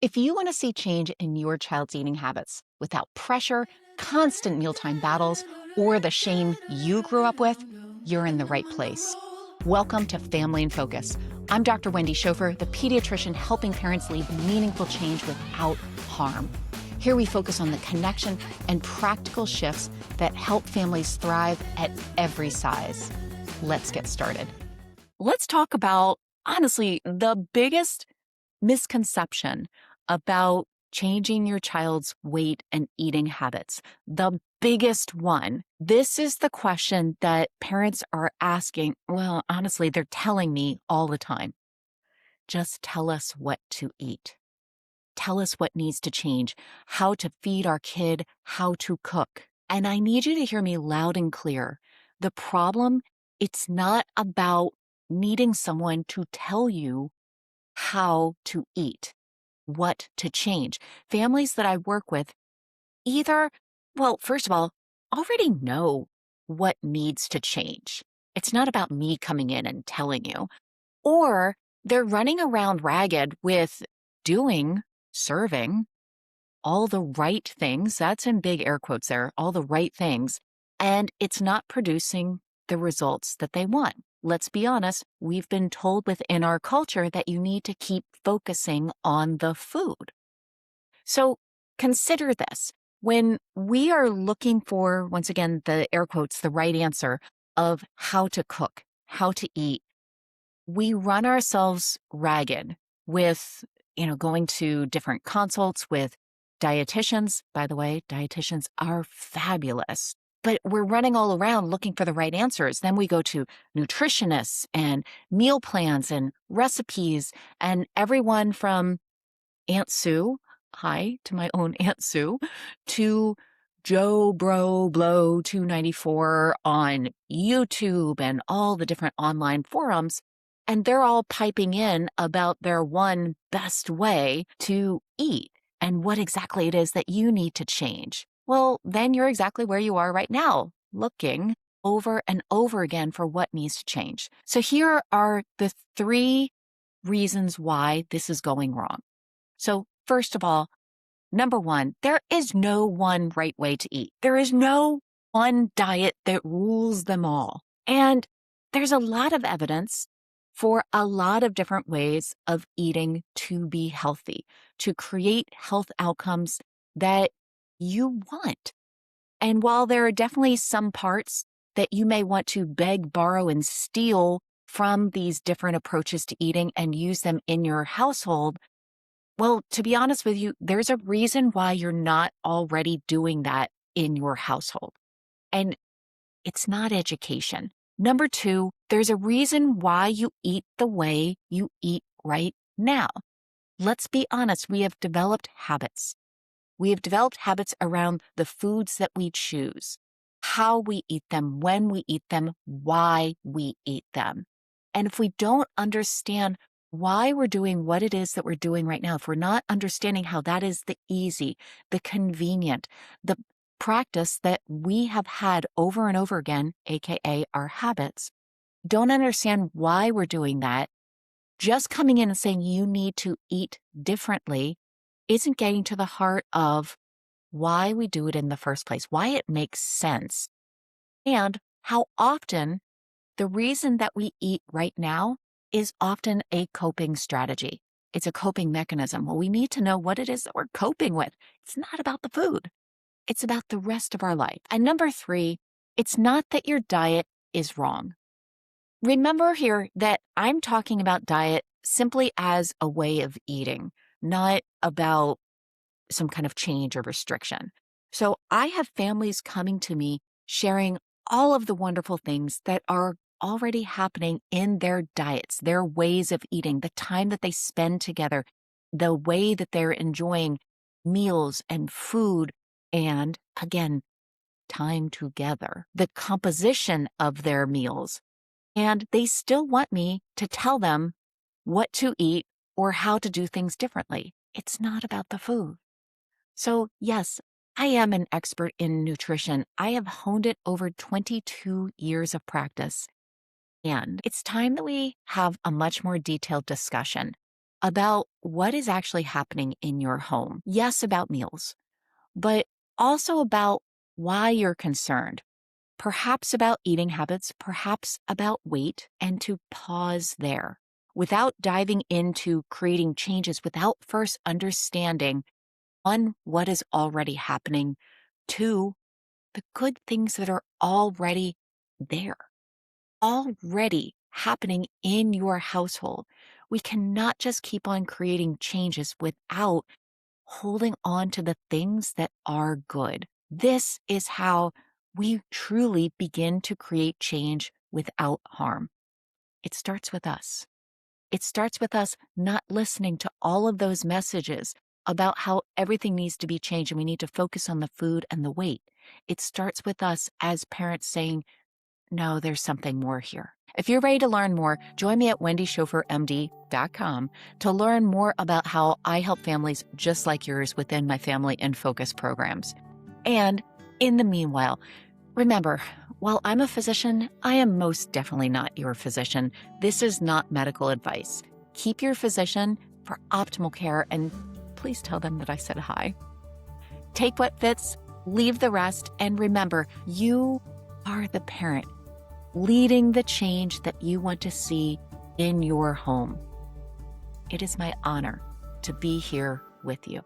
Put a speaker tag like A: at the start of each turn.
A: If you want to see change in your child's eating habits without pressure, constant mealtime battles, or the shame you grew up with, you're in the right place. Welcome to Family in Focus. I'm Dr. Wendy Schofer, the pediatrician helping parents lead meaningful change without harm. Here we focus on the connection and practical shifts that help families thrive at every size. Let's get started. Let's talk about, honestly, the biggest misconception about changing your child's weight and eating habits. The biggest one. This is the question that parents are asking. Well, honestly, they're telling me all the time. Just tell us what to eat. Tell us what needs to change, how to feed our kid, how to cook. And I need you to hear me loud and clear. The problem, it's not about needing someone to tell you how to eat, what to change. Families that I work with either, well, first of all, already know what needs to change. It's not about me coming in and telling you. Or they're running around ragged with serving all the right things. That's in big air quotes there, all the right things. And it's not producing the results that they want. Let's be honest, we've been told within our culture that you need to keep focusing on the food. So consider this. When we are looking for, once again, the air quotes, the right answer of how to cook, how to eat, we run ourselves ragged with, going to different consults with dietitians. By the way, dietitians are fabulous. But we're running all around looking for the right answers. Then we go to nutritionists and meal plans and recipes, and everyone from Aunt Sue, hi to my own Aunt Sue, to Joe Bro Blow 294 on YouTube and all the different online forums. And they're all piping in about their one best way to eat and what exactly it is that you need to change. Well, then you're exactly where you are right now, looking over and over again for what needs to change. So here are the 3 reasons why this is going wrong. So first of all, number 1, there is no one right way to eat. There is no one diet that rules them all. And there's a lot of evidence for a lot of different ways of eating to be healthy, to create health outcomes that you want. And while there are definitely some parts that you may want to beg, borrow, and steal from these different approaches to eating and use them in your household, well, to be honest with you, there's a reason why you're not already doing that in your household. And it's not education. Number 2, there's a reason why you eat the way you eat right now. Let's be honest, we have developed habits. We have developed habits around the foods that we choose, how we eat them, when we eat them, why we eat them. And if we don't understand why we're doing what it is that we're doing right now, if we're not understanding how that is the easy, the convenient, the practice that we have had over and over again, AKA our habits, don't understand why we're doing that, just coming in and saying you need to eat differently isn't getting to the heart of why we do it in the first place, why it makes sense, and how often the reason that we eat right now is often a coping strategy. It's a coping mechanism. Well, we need to know what it is that we're coping with. It's not about the food. It's about the rest of our life. And number 3, it's not that your diet is wrong. Remember here that I'm talking about diet simply as a way of eating, not about some kind of change or restriction. So I have families coming to me sharing all of the wonderful things that are already happening in their diets, their ways of eating, the time that they spend together, the way that they're enjoying meals and food, and again, time together, the composition of their meals. And they still want me to tell them what to eat or how to do things differently. It's not about the food. So yes, I am an expert in nutrition. I have honed it over 22 years of practice. And it's time that we have a much more detailed discussion about what is actually happening in your home. Yes, about meals, but also about why you're concerned. Perhaps about eating habits, perhaps about weight, and to pause there without diving into creating changes, without first understanding one, what is already happening, two, the good things that are already there, already happening in your household. We cannot just keep on creating changes without holding on to the things that are good. This is how we truly begin to create change without harm. It starts with us. It starts with us not listening to all of those messages about how everything needs to be changed and we need to focus on the food and the weight. It starts with us as parents saying, no, there's something more here. If you're ready to learn more, join me at wendyschaufermd.com to learn more about how I help families just like yours within my Family in Focus programs. And in the meanwhile, remember, while I'm a physician, I am most definitely not your physician. This is not medical advice. Keep your physician for optimal care, and please tell them that I said hi. Take what fits, leave the rest, and remember, you are the parent leading the change that you want to see in your home. It is my honor to be here with you.